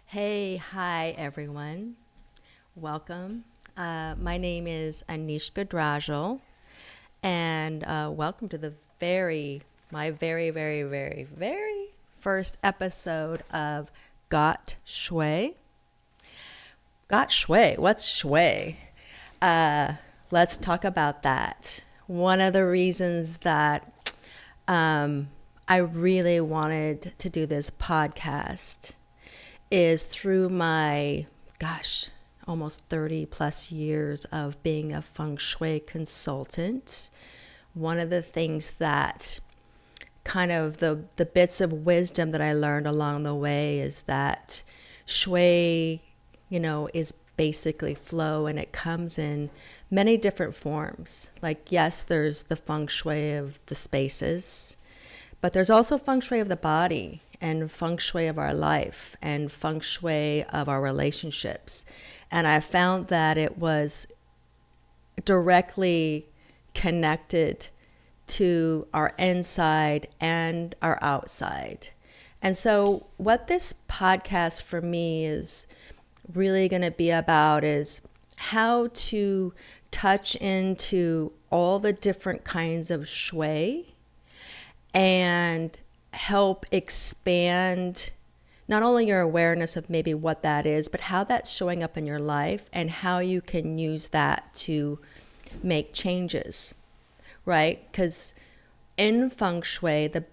Hi everyone. Welcome. My name is Anishka Drajal, and welcome to my very first episode of Got Shui. Got Shui. What's Shui? Uh, let's talk about that. One of the reasons that I really wanted to do this podcast is through my, almost 30 plus years of being a Feng Shui consultant. One of the things that kind of the bits of wisdom that I learned along the way is that Shui, is basically flow, and it comes in many different forms. Like, yes, there's the Feng Shui of the spaces, but there's also Feng Shui of the body and Feng Shui of our life and Feng Shui of our relationships. And I found that it was directly connected to our inside and our outside. And so what this podcast for me is really going to be about is how to touch into all the different kinds of Shui and help expand not only your awareness of maybe what that is, but how that's showing up in your life and how you can use that to make changes, right? Because in Feng Shui, the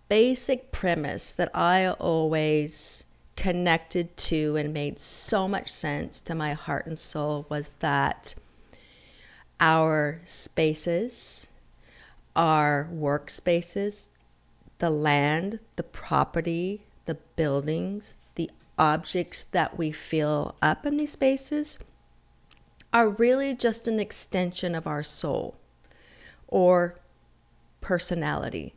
basic premise that I always connected to and made so much sense to my heart and soul was that our spaces, our workspaces, the land, the property, the buildings, the objects that we fill up in these spaces are really just an extension of our soul or personality.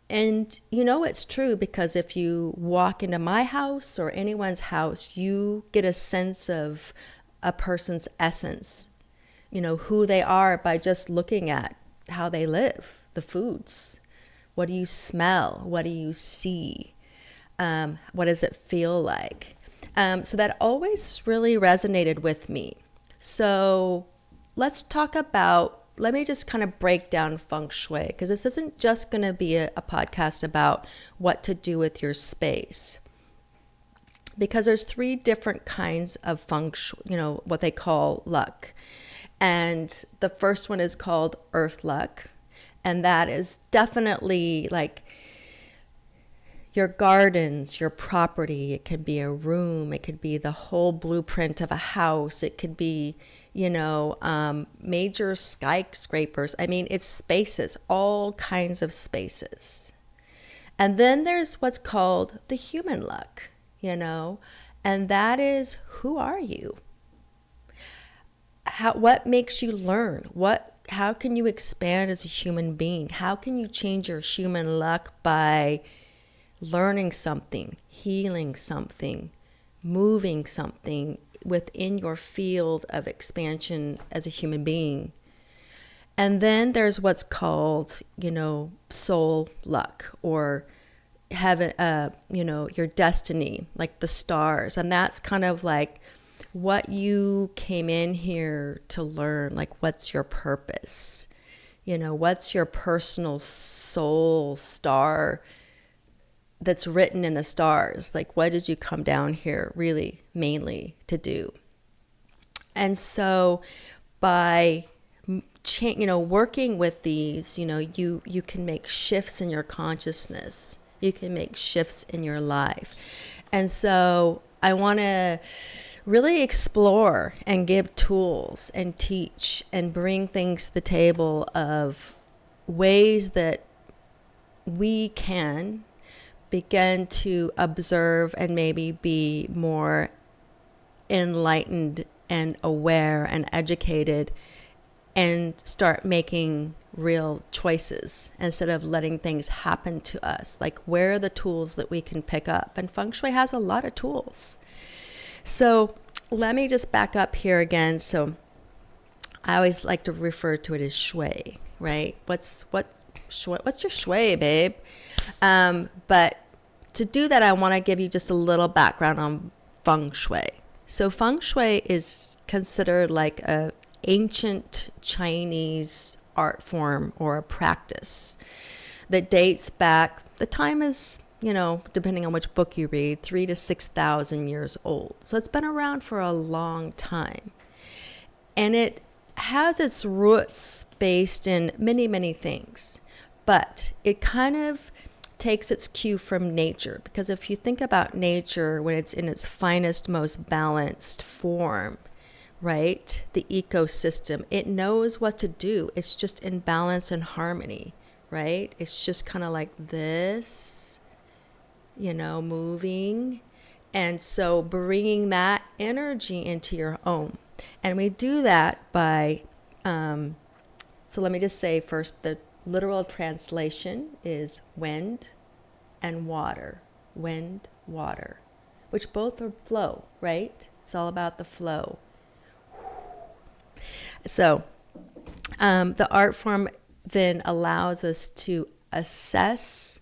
And it's true, because if you walk into my house or anyone's house, you get a sense of a person's essence, who they are by just looking at how they live, the foods. What do you smell? What do you see? What does it feel like? So that always really resonated with me. So let me just kind of break down Feng Shui, because this isn't just going to be a podcast about what to do with your space. Because there's three different kinds of Feng Shui, what they call luck. And the first one is called earth luck. And that is definitely like your gardens, your property. It can be a room. It could be the whole blueprint of a house. It could be, major skyscrapers. I mean, it's spaces, all kinds of spaces. And then there's what's called the human luck, and that is, who are you? What makes you learn? How can you expand as a human being? How can you change your human luck by learning something, healing something, moving something within your field of expansion as a human being? And then there's what's called, soul luck, or heaven, your destiny, like the stars. And that's kind of like what you came in here to learn, like what's your purpose? What's your personal soul star that's written in the stars? Like, what did you come down here really mainly to do? And so by working with these, you can make shifts in your consciousness. You can make shifts in your life. And so I want to really explore and give tools and teach and bring things to the table of ways that we can begin to observe and maybe be more enlightened and aware and educated, and start making real choices instead of letting things happen to us. Like, where are the tools that we can pick up? And Feng Shui has a lot of tools. So let me just back up here again. So I always like to refer to it as Shui, right? What's your Shui, babe? But to do that, I want to give you just a little background on Feng Shui. So Feng Shui is considered like a ancient Chinese art form or a practice that dates back, the time is, depending on which book you read, 3,000 to 6,000 years old. So it's been around for a long time. And it has its roots based in many, many things. But it kind of takes its cue from nature. Because if you think about nature when it's in its finest, most balanced form, right? The ecosystem, it knows what to do. It's just in balance and harmony, right? It's just kind of like this, moving. And so bringing that energy into your own. And we do that by, so let me just say first, the literal translation is wind and water, which both are flow, right? It's all about the flow. So the art form then allows us to assess,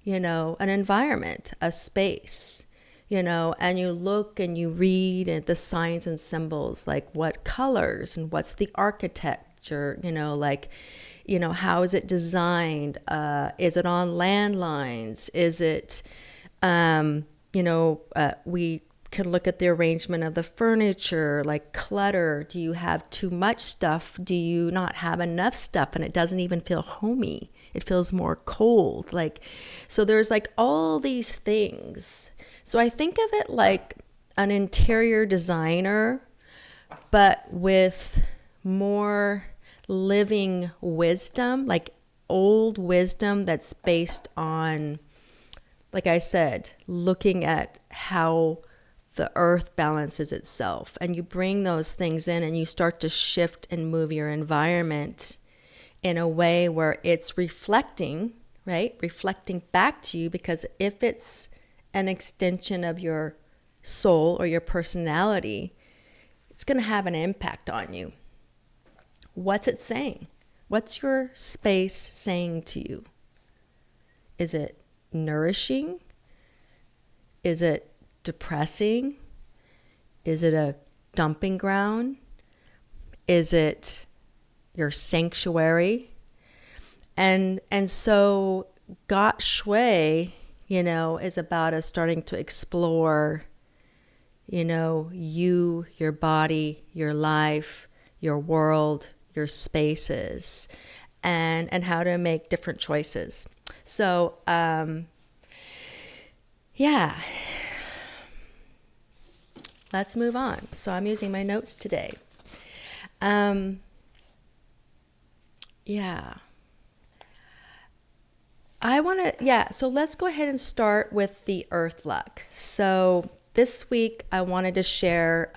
an environment, a space, and you look and you read at the signs and symbols, like what colors and what's the architecture, how is it designed? Is it on landlines? Is it, we can look at the arrangement of the furniture, like clutter. Do you have too much stuff? Do you not have enough stuff? And it doesn't even feel homey. It feels more cold. So there's all these things. So I think of it like an interior designer, but with more living wisdom, like old wisdom that's based on, like I said, looking at how the earth balances itself. And you bring those things in and you start to shift and move your environment in a way where it's reflecting, right? Reflecting back to you, because if it's an extension of your soul or your personality, it's going to have an impact on you. What's it saying? What's your space saying to you? Is it nourishing? Is it depressing? Is it a dumping ground? Is it your sanctuary? And so Got Shui, is about us starting to explore, you, your body, your life, your world, your spaces, and how to make different choices. So, yeah. Let's move on. So I'm using my notes today. So let's go ahead and start with the earth luck. So this week I wanted to share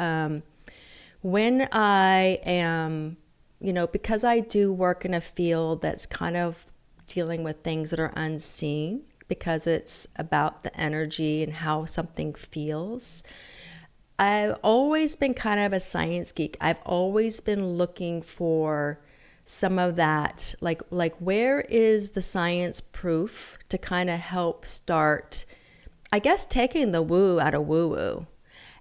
when I am, because I do work in a field that's kind of dealing with things that are unseen, because it's about the energy and how something feels. I've always been kind of a science geek. I've always been looking for some of that, like where is the science proof to kind of help start, I guess, taking the woo out of woo-woo.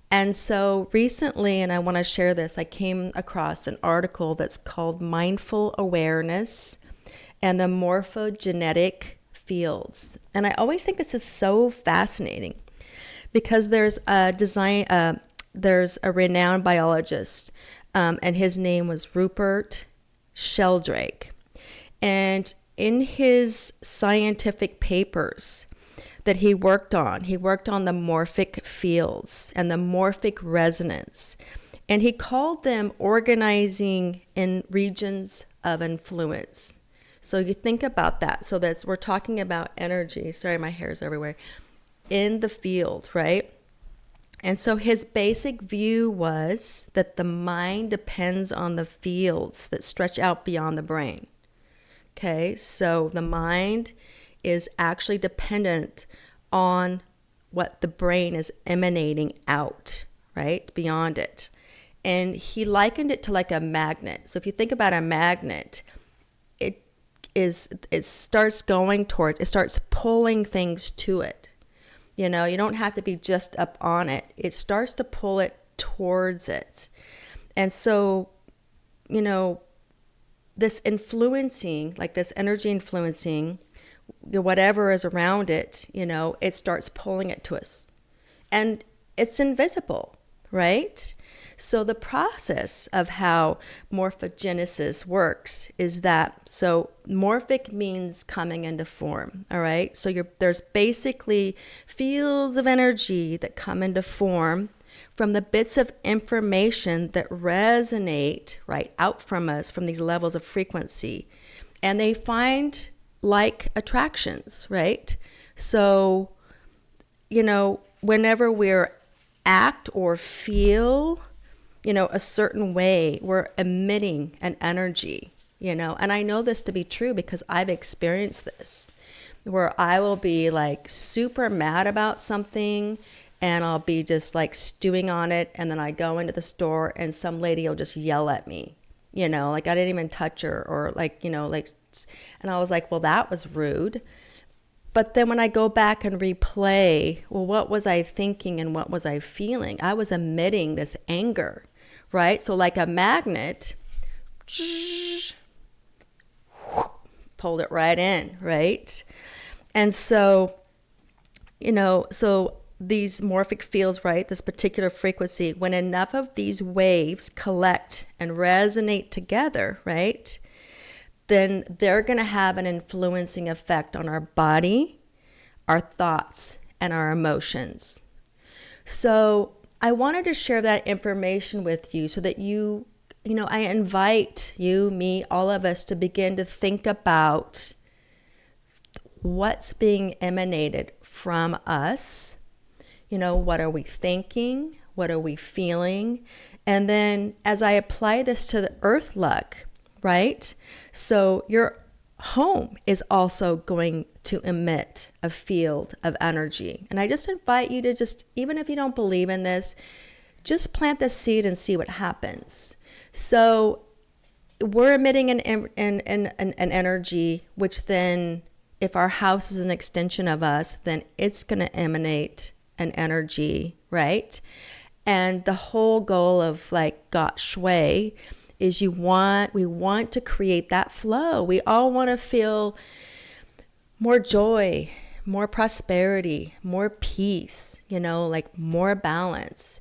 And so recently, and I want to share this, I came across an article that's called Mindful Awareness and the Morphogenetic Fields. And I always think this is so fascinating, because there's a renowned biologist, and his name was Rupert Sheldrake. And in his scientific papers that he worked on the morphic fields and the morphic resonance. And he called them organizing in regions of influence. So you think about that. So we're talking about energy. Sorry, my hair's everywhere. In the field, right? And so his basic view was that the mind depends on the fields that stretch out beyond the brain. Okay, so the mind is actually dependent on what the brain is emanating out, right, beyond it. And he likened it to like a magnet. So if you think about a magnet, it starts pulling things to it. You know, you don't have to be just up on it. It starts to pull it towards it. And so, you know, this influencing, like this energy influencing, whatever is around it, you know, it starts pulling it to us. And it's invisible, right? So the process of how morphogenesis works is that, so morphic means coming into form, all right? So there's basically fields of energy that come into form from the bits of information that resonate right out from us from these levels of frequency. And they find like attractions, right? So, you know, whenever we're act or feel, you know, a certain way, we're emitting an energy, you know. And I know this to be true because I've experienced this, where I will be like super mad about something and I'll be just like stewing on it. And then I go into the store and some lady will just yell at me, you know, like I didn't even touch her, or like, you know, like, and I was like, well, that was rude. But then when I go back and replay, well, what was I thinking and what was I feeling? I was emitting this anger, right? So like a magnet, pulled it right in, right? And so, you know, so these morphic fields, right, this particular frequency, when enough of these waves collect and resonate together, right, then they're going to have an influencing effect on our body, our thoughts, and our emotions. So I wanted to share that information with you so that you know, I invite you, me, all of us to begin to think about what's being emanated from us. You know, what are we thinking? What are we feeling? And then as I apply this to the earth luck, right? So your home is also going to emit a field of energy. And I just invite you to just, even if you don't believe in this, just plant the seed and see what happens. So we're emitting an energy, which then, if our house is an extension of us, then it's going to emanate an energy, right? And the whole goal of like Shui is we want to create that flow. We all want to feel more joy, more prosperity, more peace, you know, like more balance.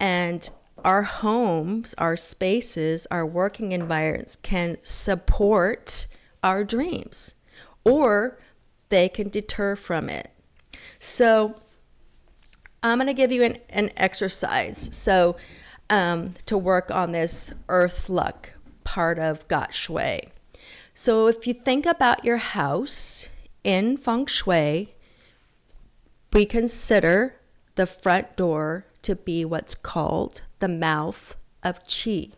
And our homes, our spaces, our working environments can support our dreams, or they can deter from it. So I'm going to give you an exercise so to work on this earth luck part of Got Shui. So if you think about your house in Feng Shui, we consider the front door to be what's called the mouth of Qi.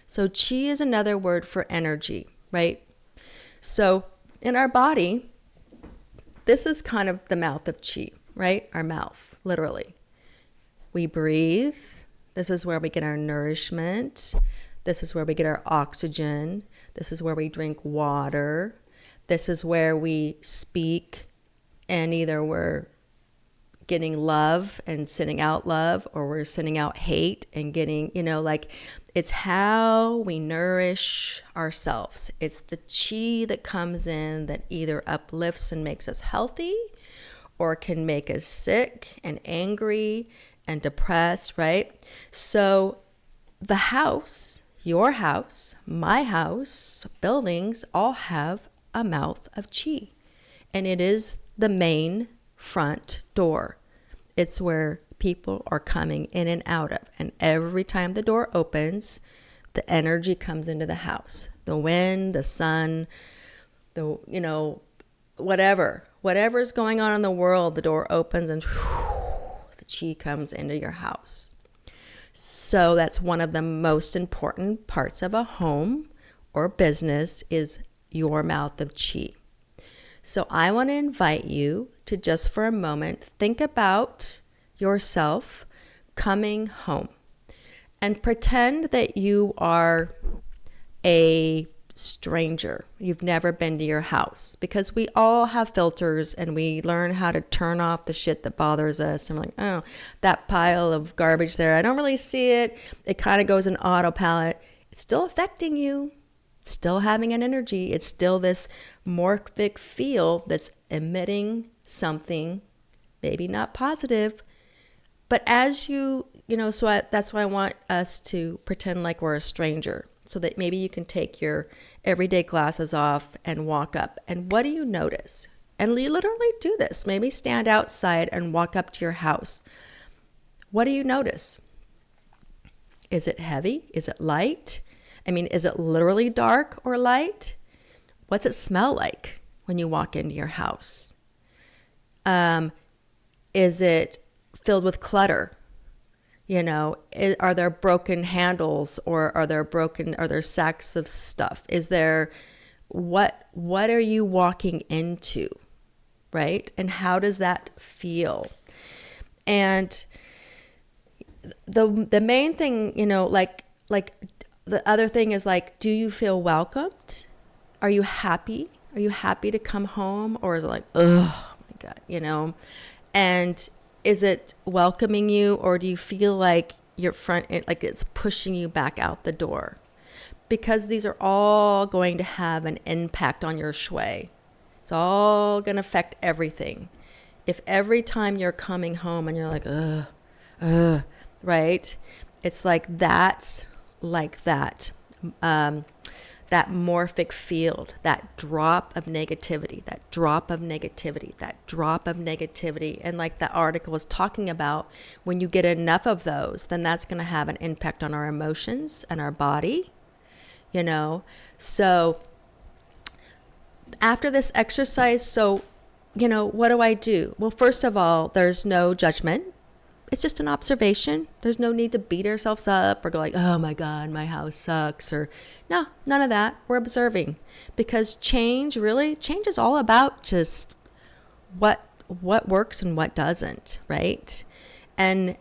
So Qi is another word for energy, right? So in our body, this is kind of the mouth of Qi, right? Our mouth, literally. We breathe. This is where we get our nourishment. This is where we get our oxygen. This is where we drink water. This is where we speak, and either we're getting love and sending out love, or we're sending out hate and getting, you know, like it's how we nourish ourselves. It's the Qi that comes in that either uplifts and makes us healthy, or can make us sick and angry and depressed, right? So the house, your house, my house, buildings all have a mouth of Qi, and it is the main front door. It's where people are coming in and out of. And every time the door opens, the energy comes into the house. The wind, the sun, you know, whatever's going on in the world, the door opens and the Qi comes into your house. So that's one of the most important parts of a home or business, is your mouth of Qi. So I want to invite you to just for a moment think about yourself coming home, and pretend that you are a stranger. You've never been to your house, because we all have filters and we learn how to turn off the shit that bothers us. And we're like, oh, that pile of garbage there, I don't really see it. It kind of goes in autopilot. It's still affecting you. It's still having an energy. It's still this morphic field that's emitting something, maybe not positive. But as that's why I want us to pretend like we're a stranger, so that maybe you can take your everyday glasses off and walk up. And what do you notice? And you literally do this. Maybe stand outside and walk up to your house. What do you notice? Is it heavy? Is it light? I mean, is it literally dark or light? What's it smell like when you walk into your house? Is it filled with clutter? Are there broken handles, or are there sacks of stuff? Is there, what are you walking into, right? And how does that feel? And the main thing, like the other thing is like, do you feel welcomed? Are you happy? Are you happy to come home? Or is it like, oh my God, and is it welcoming you, or do you feel like like it's pushing you back out the door? Because these are all going to have an impact on your shui. It's all going to affect everything. If every time you're coming home and you're like, right? It's like that. That morphic field, that drop of negativity. And like that article was talking about, when you get enough of those, then that's going to have an impact on our emotions and our body, So after this exercise, what do I do? Well, first of all, there's no judgment. It's just an observation. There's no need to beat ourselves up or go like, oh my God, my house sucks, or no, none of that. We're observing, because change is all about just what works and what doesn't, right? And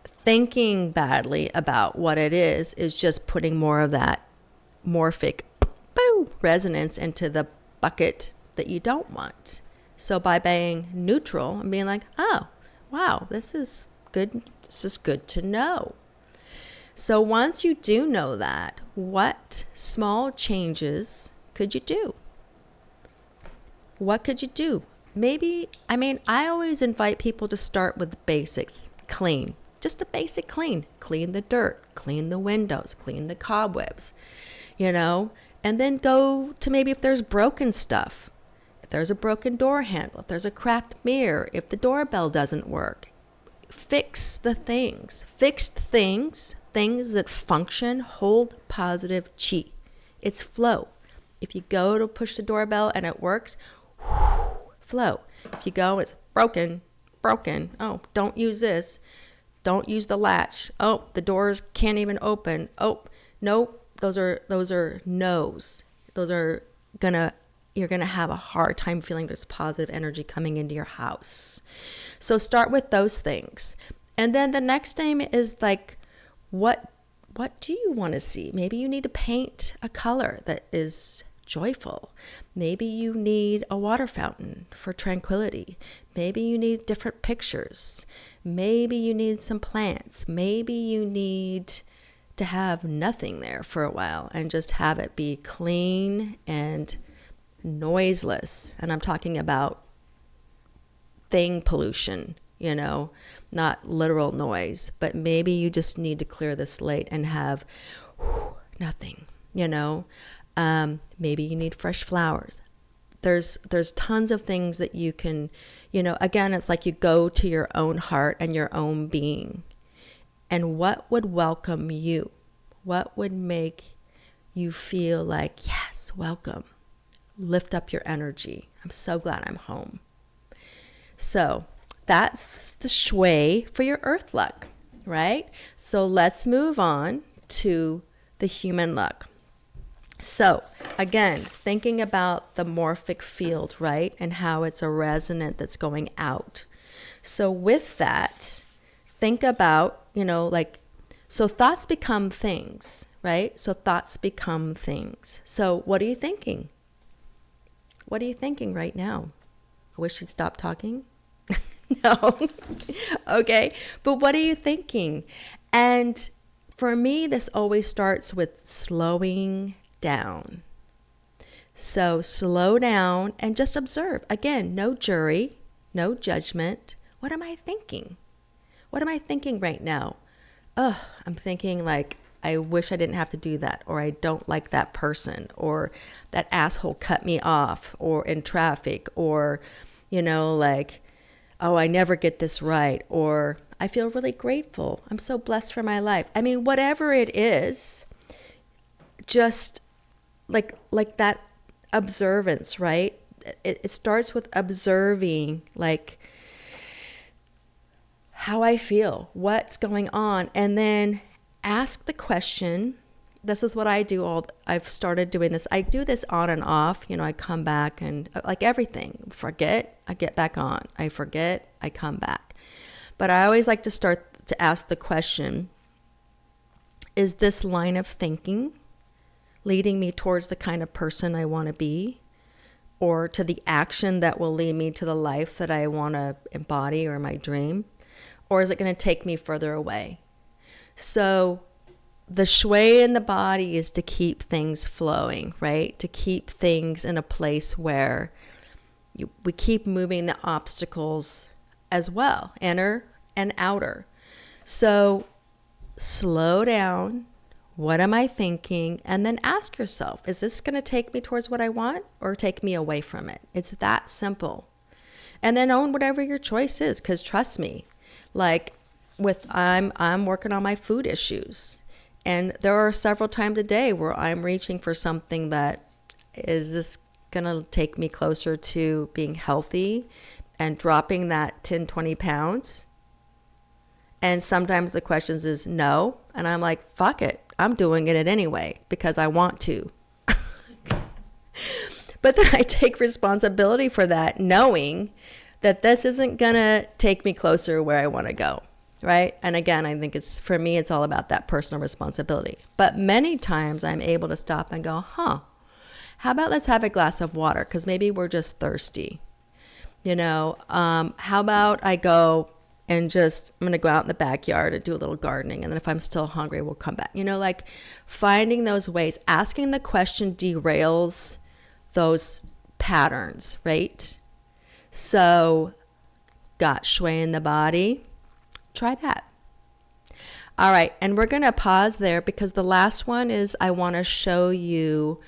thinking badly about what it is just putting more of that morphic resonance into the bucket that you don't want. So by being neutral and being like, oh, wow, this is good. This is good to know. So once you do know that, what small changes could you do? What could you do? I always invite people to start with the basics. Clean. Just a basic clean. Clean the dirt. Clean the windows. Clean the cobwebs. And then go to maybe if there's broken stuff. If there's a broken door handle. If there's a cracked mirror. If the doorbell doesn't work. Fix the things. Fixed things that function, hold positive chi. It's flow. If you go to push the doorbell and it works, flow. If you go, it's broken. Oh, don't use this. Don't use the latch. Oh, the doors can't even open. Oh, no, those are no's. You're gonna have a hard time feeling there's positive energy coming into your house. So start with those things. And then the next thing is like, what do you want to see? Maybe you need to paint a color that is joyful. Maybe you need a water fountain for tranquility. Maybe you need different pictures. Maybe you need some plants. Maybe you need to have nothing there for a while and just have it be clean and noiseless. And I'm talking about thing pollution, not literal noise, but maybe you just need to clear the slate and have nothing, maybe you need fresh flowers. There's tons of things that you can, again, it's like you go to your own heart and your own being. And what would welcome you? What would make you feel like, yes, welcome? Lift up your energy. I'm so glad I'm home. So that's the shui for your earth luck, right? So let's move on to the human luck. So again, thinking about the morphic field, right? And how it's a resonant that's going out. So with that, think about, so thoughts become things. right? So thoughts become things. So what are you thinking? What are you thinking right now? I wish you'd stop talking. No. Okay. But what are you thinking? And for me, this always starts with slowing down. So slow down and just observe. Again, no jury, no judgment. What am I thinking? What am I thinking right now? I'm thinking like, I wish I didn't have to do that, or I don't like that person, or that asshole cut me off, or in traffic, or, like, oh, I never get this right, or I feel really grateful. I'm so blessed for my life. I mean, whatever it is, just like that observance, right? It starts with observing, like, how I feel, what's going on, and then ask the question. This is what I do. I've started doing this. I do this on and off. I come back and like everything, forget, I get back on. I forget, I come back. But I always like to start to ask the question, is this line of thinking leading me towards the kind of person I want to be, or to the action that will lead me to the life that I want to embody, or my dream? Or is it going to take me further away? So the shui in the body is to keep things flowing, right? To keep things in a place where we keep moving the obstacles as well, inner and outer. So slow down. What am I thinking? And then ask yourself, is this going to take me towards what I want or take me away from it? It's that simple. And then own whatever your choice is, because trust me, like I'm working on my food issues, and there are several times a day where I'm reaching for something that is this going to take me closer to being healthy and dropping that 10, 20 pounds. And sometimes the question is no. And I'm like, fuck it. I'm doing it anyway because I want to. But then I take responsibility for that, knowing that this isn't going to take me closer where I want to go, right? And again, I think for me, it's all about that personal responsibility. But many times I'm able to stop and go, how about let's have a glass of water? Because maybe we're just thirsty. How about I go and I'm going to go out in the backyard and do a little gardening. And then if I'm still hungry, we'll come back. Like finding those ways, asking the question derails those patterns, right? So got shui in the body. Try that. All right. And we're going to pause there because the last one is I want to show you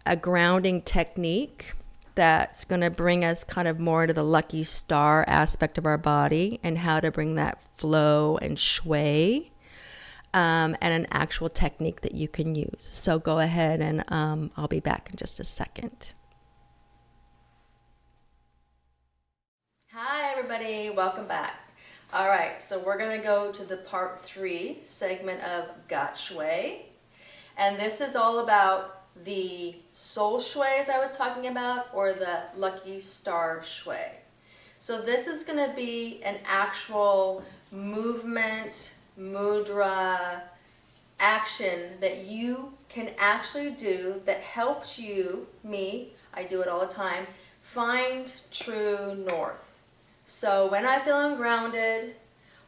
a grounding technique that's going to bring us kind of more to the lucky star aspect of our body and how to bring that flow and shui, and an actual technique that you can use. So go ahead and I'll be back in just a second. Hi, everybody. Welcome back. All right. So we're going to go to the part 3 segment of Got Shui. And this is all about the soul shui, as I was talking about, or the lucky star shui. So this is going to be an actual movement, mudra, action that you can actually do that helps you, I do it all the time, find true north. So when I'm feeling grounded,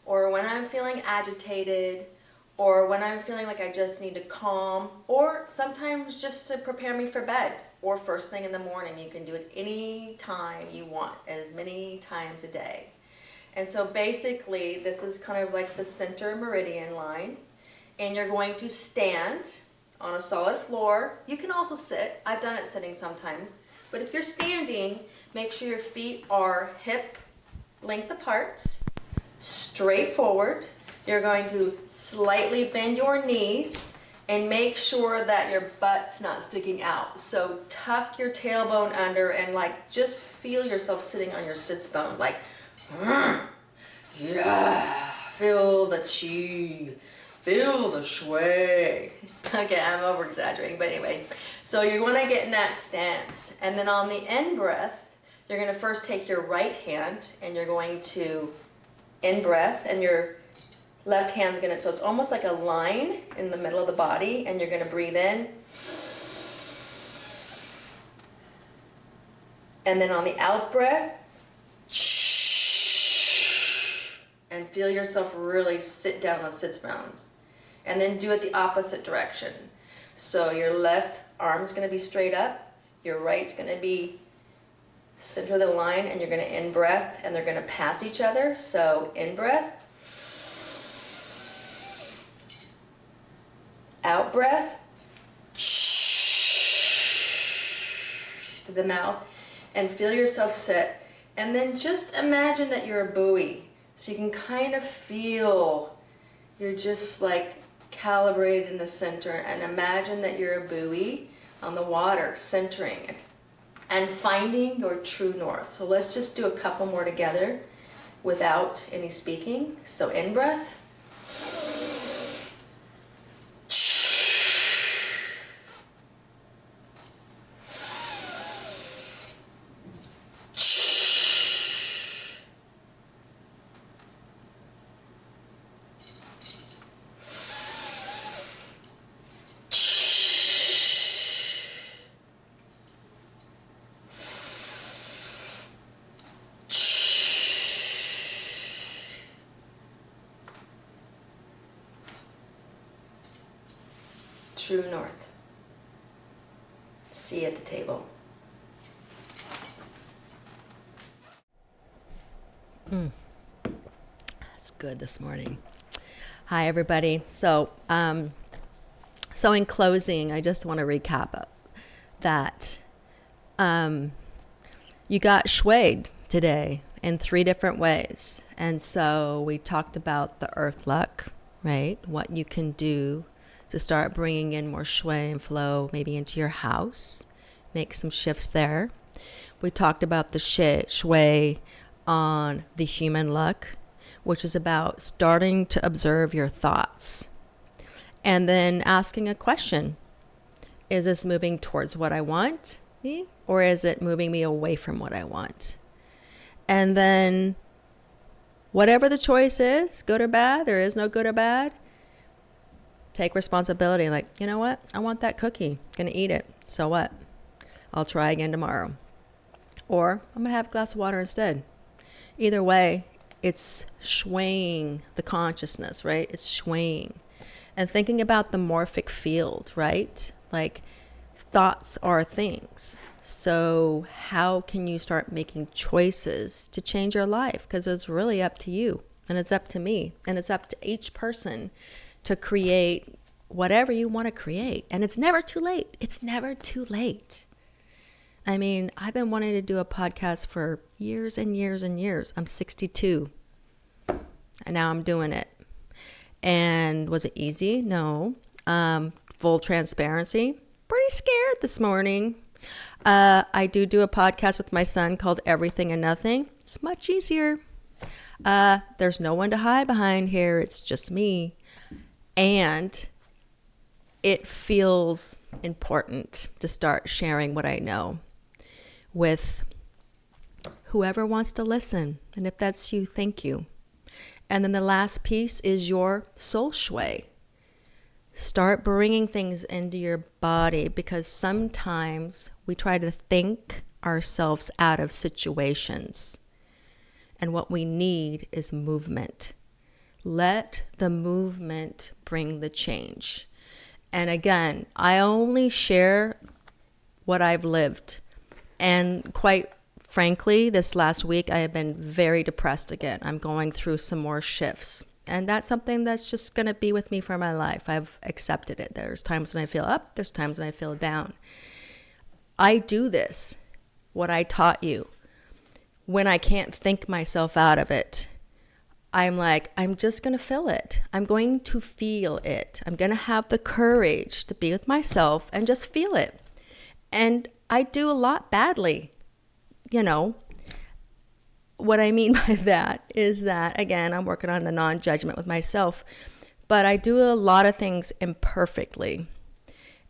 or when I'm feeling agitated, or when I'm feeling like I just need to calm, or sometimes just to prepare me for bed, or first thing in the morning. You can do it any time you want, as many times a day. And so basically, this is kind of like the center meridian line, and you're going to stand on a solid floor. You can also sit. I've done it sitting sometimes. But if you're standing, make sure your feet are hip length apart, straight forward. You're going to slightly bend your knees and make sure that your butt's not sticking out. So tuck your tailbone under and like just feel yourself sitting on your sits bone. Like, yeah, feel the chi, feel the shui. Okay, I'm over exaggerating, but anyway. So you're going to get in that stance. And then on the in breath, you're going to first take your right hand and you're going to in breath, and your Left hand's gonna, so it's almost like a line in the middle of the body, and you're gonna breathe in. And then on the out breath, and feel yourself really sit down on sits bones. And then do it the opposite direction. So your left arm's gonna be straight up, your right's gonna be center of the line, and you're gonna in breath, and they're gonna pass each other. So in breath, out breath, to the mouth, and feel yourself sit. And then just imagine that you're a buoy. So you can kind of feel you're just like calibrated in the center, and imagine that you're a buoy on the water, centering it and finding your true north. So let's just do a couple more together without any speaking. So in breath. True north. See you at the table. That's good this morning. Hi, everybody. So in closing, I just want to recap that you got Shui today in 3 different ways. And so we talked about the earth luck, right? What you can do to start bringing in more Shui and flow, maybe into your house, make some shifts there. We talked about the Shui on the human luck, which is about starting to observe your thoughts and then asking a question. Is this moving towards what I want me, or is it moving me away from what I want? And then whatever the choice is, good or bad, there is no good or bad. Take responsibility, like, you know what? I want that cookie. Gonna eat it. So what? I'll try again tomorrow. Or I'm gonna have a glass of water instead. Either way, it's swaying the consciousness, right? It's swaying. And thinking about the morphic field, right? Like, thoughts are things. So how can you start making choices to change your life? Because it's really up to you, and it's up to me, and it's up to each person to create whatever you want to create. And it's never too late. It's never too late. I mean, I've been wanting to do a podcast for years and years and years. I'm 62, and now I'm doing it. And was it easy? No. Full transparency. Pretty scared this morning. I do a podcast with my son called Everything and Nothing. It's much easier. There's no one to hide behind here. It's just me. And it feels important to start sharing what I know with whoever wants to listen. And if that's you, thank you. And then the last piece is your soul shui. Start bringing things into your body, because sometimes we try to think ourselves out of situations. And what we need is movement. Let the movement bring the change. And again, I only share what I've lived. And quite frankly, this last week, I have been very depressed again. I'm going through some more shifts. And that's something that's just going to be with me for my life. I've accepted it. There's times when I feel up. There's times when I feel down. I do this, what I taught you, when I can't think myself out of it. I'm like, I'm just going to feel it. I'm going to feel it. I'm going to have the courage to be with myself and just feel it. And I do a lot badly. You know, what I mean by that is that, again, I'm working on the non-judgment with myself, but I do a lot of things imperfectly.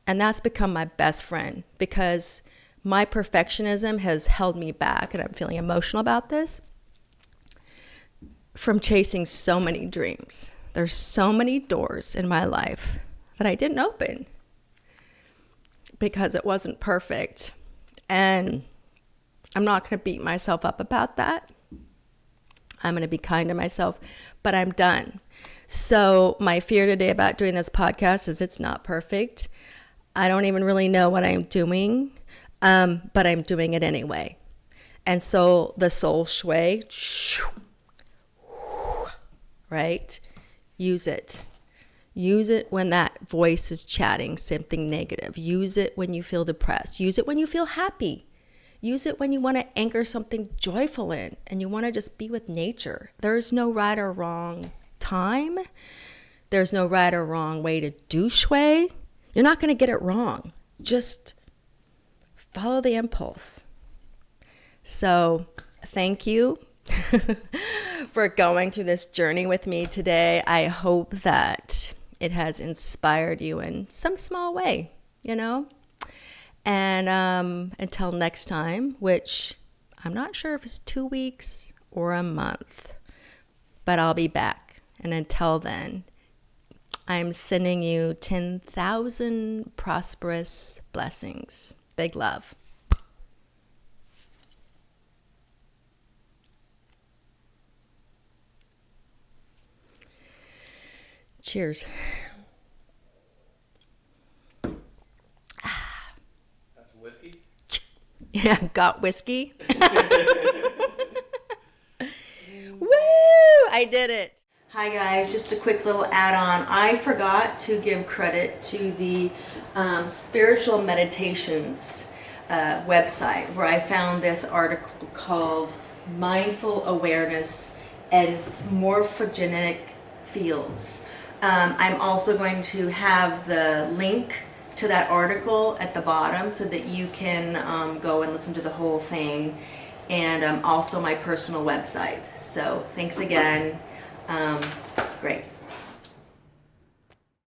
And that's become my best friend, because my perfectionism has held me back, and I'm feeling emotional about this, from chasing so many dreams There's so many doors in my life that I didn't open because it wasn't perfect. And I'm not going to beat myself up about that. I'm going to be kind to myself, but I'm done. So my fear today about doing this podcast is it's not perfect. I don't even really know what I'm doing, but I'm doing it anyway. And so the soul shui, right? Use it. Use it when that voice is chatting something negative. Use it when you feel depressed. Use it when you feel happy. Use it when you want to anchor something joyful in and you want to just be with nature. There's no right or wrong time. There's no right or wrong way to do shui. You're not going to get it wrong. Just follow the impulse. So thank you for going through this journey with me today. I hope that it has inspired you in some small way, you know? And until next time, which I'm not sure if it's 2 weeks or a month, but I'll be back. And until then, I'm sending you 10,000 prosperous blessings. Big love. Cheers. That's whiskey? Yeah, got whiskey. Woo! I did it. Hi guys, just a quick little add-on. I forgot to give credit to the Spiritual Meditations website where I found this article called Mindful Awareness and Morphogenetic Fields. I'm also going to have the link to that article at the bottom so that you can go and listen to the whole thing, and also my personal website. So thanks again.